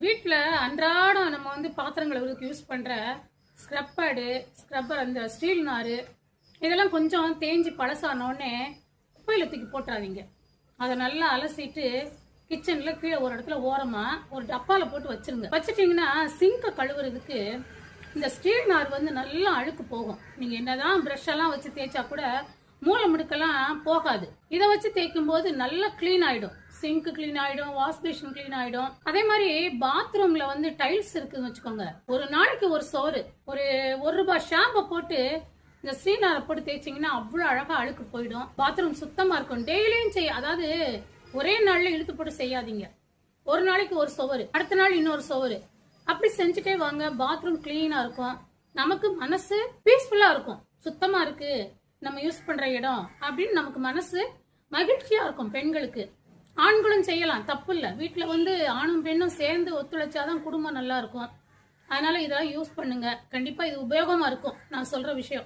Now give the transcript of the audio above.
வீட்டில் அன்றாடம் நம்ம பாத்திரம் கழுவுறதுக்கு யூஸ் பண்ணுற ஸ்க்ரப்பர் அந்த ஸ்டீல் நார் இதெல்லாம் கொஞ்சம் தேஞ்சு பழசானோடனே குப்பையில் தூக்கி போட்டுறாதீங்க. அதை நல்லா அலசிட்டு கிச்சனில் கீழே ஒரு இடத்துல ஓரமாக ஒரு டப்பாவில் போட்டு வச்சிட்டிங்கன்னா சிங்கை கழுவுறதுக்கு இந்த ஸ்டீல் நார் நல்லா அழுக்கு போகும். நீங்கள் என்னதான் ப்ரஷ்ஷெல்லாம் வச்சு தேய்ச்சா கூட மூளை முடுக்கெல்லாம் போகாது. இதை வச்சு தேய்க்கும் போது நல்லா கிளீன் ஆயிடும். சிங்க் கிளீன் ஆயிடும், வாஷ் பேஷன் கிளீன் ஆயிடும். அதே மாதிரி பாத்ரூம்ல டைல்ஸ் இருக்குன்னு வச்சுக்கோங்க, ஒரு நாளைக்கு ஒரு சோறு ஒரு ரூபாய் ஷாம்பை போட்டு இந்த ஸ்ரீநாரை போட்டு தேய்ச்சிங்கன்னா அவ்வளவு அழகா அழுக்கு போயிடும். பாத்ரூம் சுத்தமா இருக்கும். டெய்லியும் அதாவது ஒரே நாள்ல இழுத்து போட்டு செய்யாதீங்க. ஒரு நாளைக்கு ஒரு சோறு, அடுத்த நாள் இன்னொரு சோறு, அப்படி செஞ்சுட்டே வாங்க. பாத்ரூம் கிளீனா இருக்கும், நமக்கு மனசு பீஸ்ஃபுல்லா இருக்கும். சுத்தமா இருக்கு நம்ம யூஸ் பண்ற இடம் அப்படின்னு நமக்கு மனசு மகிழ்ச்சியா இருக்கும். பெண்களுக்கு, ஆண்களும் செய்யலாம், தப்பு இல்லை. வீட்டில் ஆணும் பெண்ணும் சேர்ந்து ஒத்துழைச்சாதான் குடும்பம் நல்லா இருக்கும். அதனால இதெல்லாம் யூஸ் பண்ணுங்க. கண்டிப்பா இது உபயோகமா இருக்கும் நான் சொல்ற விஷயம்.